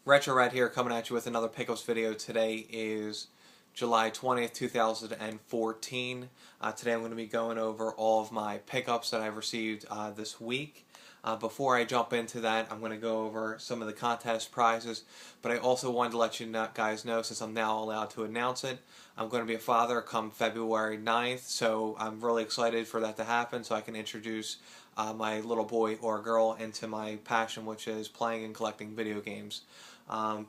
Retro Red here, coming at you with another pickups video. Today is July 20th, 2014. Today I'm going to be going over all of my pickups that I've received this week. Before I jump into that, I'm going to go over some of the contest prizes, but I also wanted to let you guys know, since I'm now allowed to announce it, I'm going to be a father come February 9th, so I'm really excited for that to happen so I can introduce my little boy or girl into my passion, which is playing and collecting video games.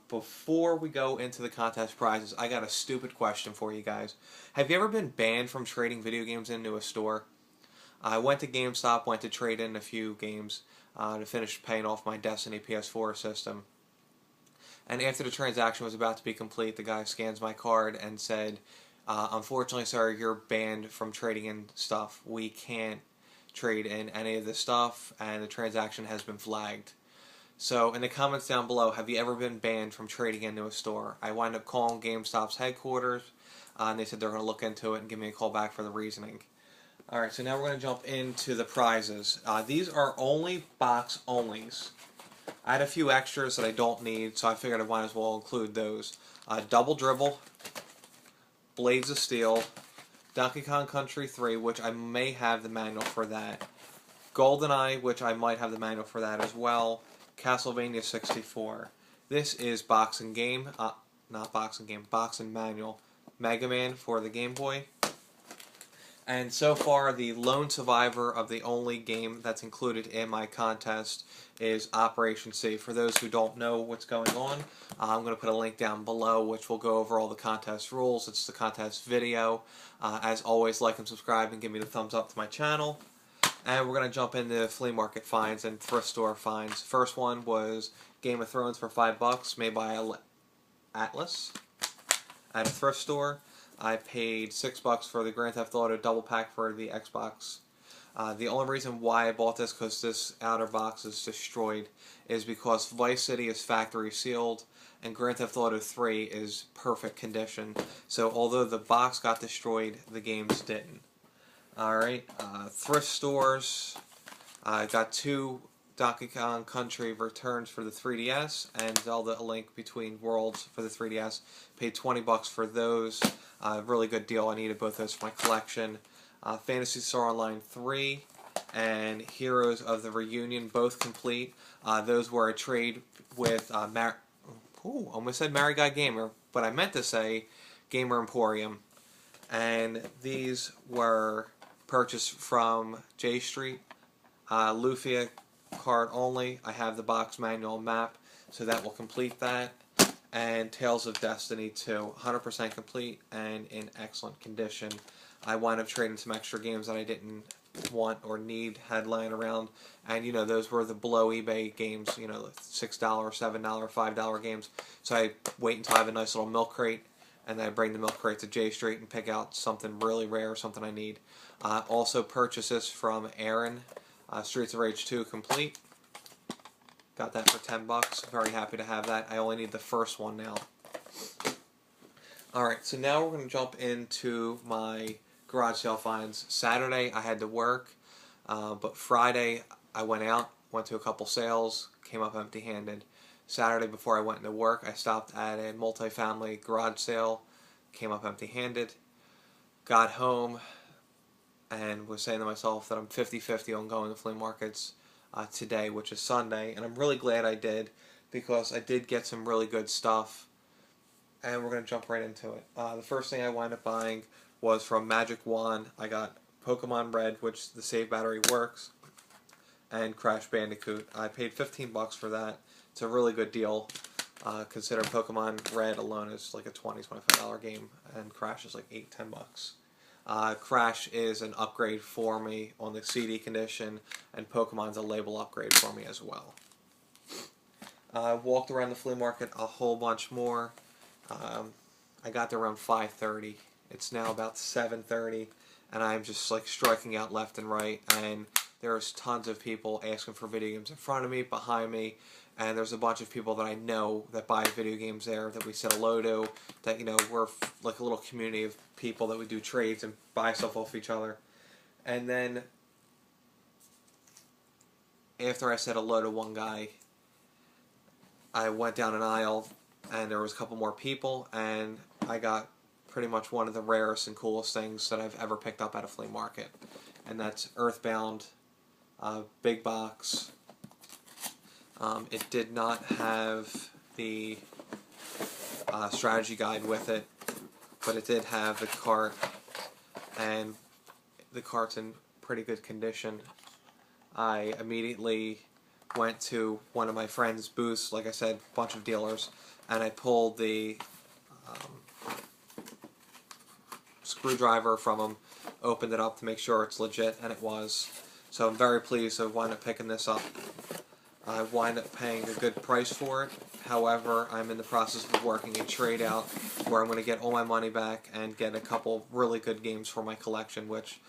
Before we go into the contest prizes, I got a stupid question for you guys. Have you ever been banned from trading video games into a store? I went to GameStop, went to trade in a few games to finish paying off my Destiny PS4 system. And after the transaction was about to be complete, the guy scans my card and said, unfortunately, sir, you're banned from trading in stuff. We can't trade in any of this stuff, and the transaction has been flagged. So in the comments down below, have you ever been banned from trading into a store? I wound up calling GameStop's headquarters, and they said they're going to look into it and give me a call back for the reasoning. Alright, so now we're going to jump into the prizes. These are only box onlys. I had a few extras that I don't need, so I figured I might as well include those. Double Dribble, Blades of Steel, Donkey Kong Country 3, which I may have the manual for that. GoldenEye, which I might have the manual for that as well. Castlevania 64. This is box and game, not box and game, box and manual. Mega Man for the Game Boy. And so far, the lone survivor of the only game that's included in my contest is Operation C. For those who don't know what's going on, I'm going to put a link down below which will go over all the contest rules. It's the contest video. As always, like and subscribe and give me the thumbs up to my channel. And we're going to jump into flea market finds and thrift store finds. First one was Game of Thrones for $5, made by Atlas at a thrift store. I paid $6 for the Grand Theft Auto double pack for the Xbox. The only reason why I bought this, because this outer box is destroyed, is because Vice City is factory sealed and Grand Theft Auto 3 is perfect condition. So although the box got destroyed, the games didn't. Alright, thrift stores. I got two Donkey Kong Country returns for the 3DS and Zelda A Link Between Worlds for the 3DS. Paid $20 for those. Really good deal. I needed both those for my collection. Phantasy Star Online 3 and Heroes of the Reunion, both complete. Those were a trade with almost said Mary Guy Gamer, but I meant to say Gamer Emporium. And these were purchased from J Street. Lufia card only. I have the box manual map, so that will complete that. And Tales of Destiny 2, 100% complete and in excellent condition. I wound up trading some extra games that I didn't want or need, had lying around, and you know, those were the below eBay games, you know, $6, $7, $5 games. So I wait until I have a nice little milk crate, and then I bring the milk crate to J Street and pick out something really rare, something I need. Also purchases from Aaron, Streets of Rage 2 complete. Got that for $10. Very happy to have that. I only need the first one now. Alright, so now we're going to jump into my garage sale finds. Saturday I had to work, but Friday I went out, went to a couple sales, came up empty-handed. Saturday before I went into work, I stopped at a multifamily garage sale, came up empty-handed, got home, and was saying to myself that I'm 50-50 on going to flea markets today, which is Sunday, and I'm really glad I did, because I did get some really good stuff, and we're going to jump right into it. The first thing I wound up buying was from Magic Wand. I got Pokemon Red, which the save battery works, and Crash Bandicoot. I paid $15 for that. It's a really good deal. Consider Pokemon Red alone is like a $20, $25 game, and Crash is like $8, $10. Crash is an upgrade for me on the CD condition, and Pokemon's a label upgrade for me as well. I walked around the flea market a whole bunch more. I got there around 5:30. It's now about 7:30, and I'm just like striking out left and right, and there's tons of people asking for video games in front of me, behind me, and there's a bunch of people that I know that buy video games there that we said hello to, that, you know, we're like a little community of people that we do trades and buy stuff off each other. And then after I said hello to one guy, I went down an aisle and there was a couple more people, and I got pretty much one of the rarest and coolest things that I've ever picked up at a flea market, and that's Earthbound, big box. It did not have the strategy guide with it, but it did have the cart, and the cart's in pretty good condition. I immediately went to one of my friend's booths, like I said, a bunch of dealers, and I pulled the screwdriver from him, opened it up to make sure it's legit, and it was. So I'm very pleased to wind up picking this up. I wind up paying a good price for it. However, I'm in the process of working a trade out where I'm going to get all my money back and get a couple really good games for my collection, which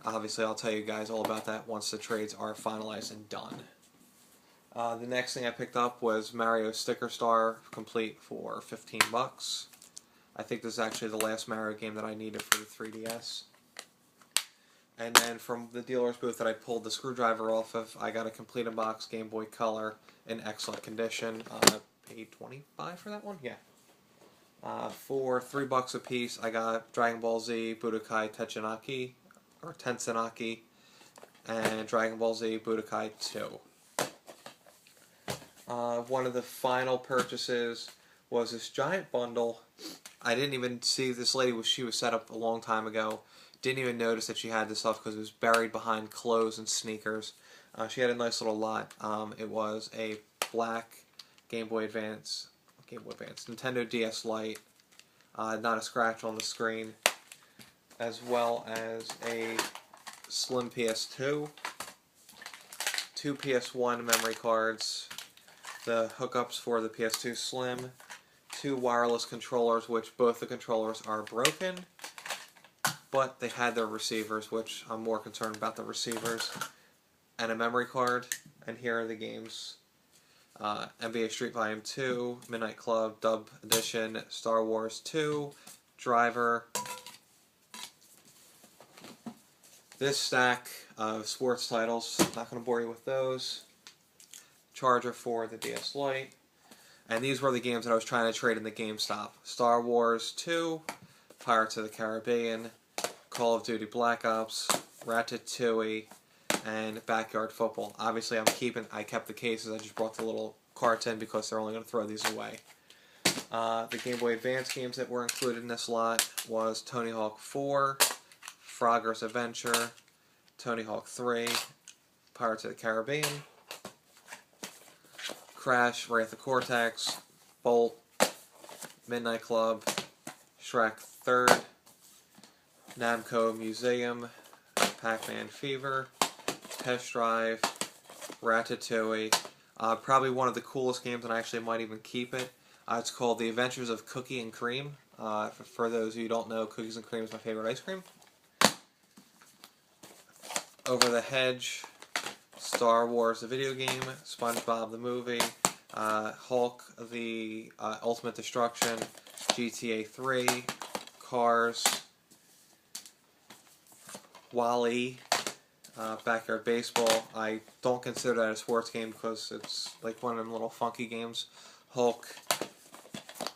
obviously I'll tell you guys all about that once the trades are finalized and done. The next thing I picked up was Mario Sticker Star Complete for 15 bucks. I think this is actually the last Mario game that I needed for the 3DS. And then from the dealer's booth that I pulled the screwdriver off of, I got a complete in-box Game Boy Color in excellent condition. Paid $25 for that one? Yeah. For $3 a piece, I got Dragon Ball Z Budokai Tetsunaki, or Tetsunaki, and Dragon Ball Z Budokai 2. One of the final purchases was this giant bundle. I didn't even see this lady, she was set up a long time ago. Didn't even notice that she had this stuff because it was buried behind clothes and sneakers. She had a nice little lot. It was a black Game Boy Advance, Nintendo DS Lite, not a scratch on the screen, as well as a slim PS2, 2 PS1 memory cards, the hookups for the PS2 Slim, 2 wireless controllers, which both the controllers are broken, but they had their receivers, which I'm more concerned about the receivers, and a memory card. And here are the games: NBA Street Volume 2, Midnight Club, Dub Edition, Star Wars 2, Driver. This stack of sports titles, not going to bore you with those. Charger for the DS Lite. And these were the games that I was trying to trade in the GameStop. Star Wars 2, Pirates of the Caribbean, Call of Duty Black Ops, Ratatouille, and Backyard Football. Obviously I kept the cases, I just brought the little carts in because they're only going to throw these away. The Game Boy Advance games that were included in this lot was Tony Hawk 4, Frogger's Adventure, Tony Hawk 3, Pirates of the Caribbean, Crash, Wrath of Cortex, Bolt, Midnight Club, Shrek 3rd, Namco Museum, Pac-Man Fever, Test Drive, Ratatouille. Probably one of the coolest games, and I actually might even keep it. It's called The Adventures of Cookie and Cream. For those of you who don't know, Cookies and Cream is my favorite ice cream. Over the Hedge, Star Wars the video game, SpongeBob the movie, Hulk the Ultimate Destruction, GTA 3, Cars, Wall-E, Backyard Baseball. I don't consider that a sports game because it's like one of them little funky games. Hulk,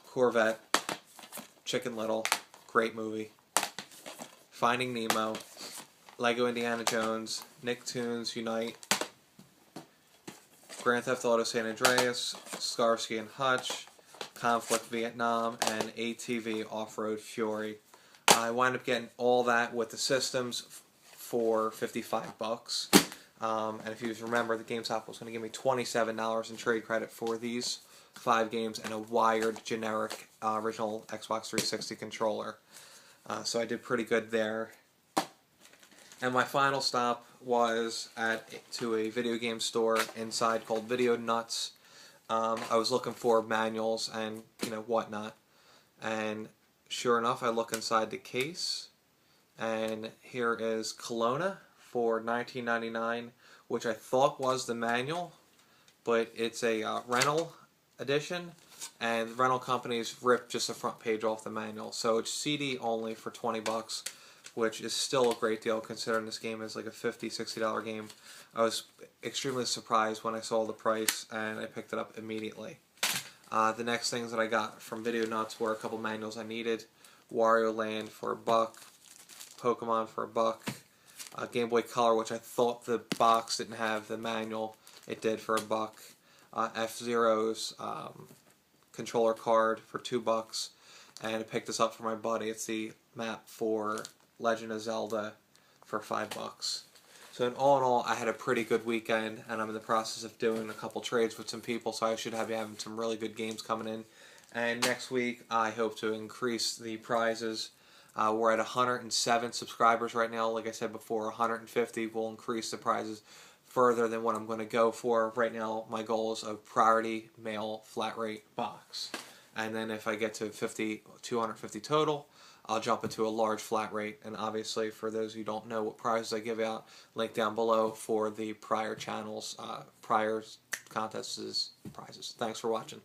Corvette, Chicken Little, great movie. Finding Nemo, Lego Indiana Jones, Nicktoons Unite, Grand Theft Auto San Andreas, Starsky and Hutch, Conflict Vietnam, and ATV Off-Road Fury. I wound up getting all that with the systems for 55 bucks. And if you remember, the GameStop was going to give me $27 in trade credit for these 5 games and a wired generic original Xbox 360 controller. So I did pretty good there. And my final stop was to a video game store inside called Video Nuts. I was looking for manuals and whatnot, and sure enough, I look inside the case, and here is Kelowna for $19.99, which I thought was the manual, but it's a rental edition, and the rental companies ripped just the front page off the manual, so it's CD only for 20 bucks. which is still a great deal considering this game is like a $50, $60 game. I was extremely surprised when I saw the price and I picked it up immediately. The next things that I got from Video Nuts were a couple manuals I needed. Wario Land for $1, Pokemon for $1, Game Boy Color, which I thought the box didn't have the manual. It did for $1. F-Zero's controller card for $2, and I picked this up for my buddy. It's the map for Legend of Zelda for $5. So in all, I had a pretty good weekend, and I'm in the process of doing a couple trades with some people, so I should have having some really good games coming in. And next week, I hope to increase the prizes. We're at 107 subscribers right now. Like I said before, 150 will increase the prizes further than what I'm going to go for. Right now, my goal is a priority mail flat rate box. And then if I get to 250 total, I'll jump into a large flat rate. And obviously, for those who don't know what prizes I give out, link down below for the prior channels, prior contests, prizes. Thanks for watching.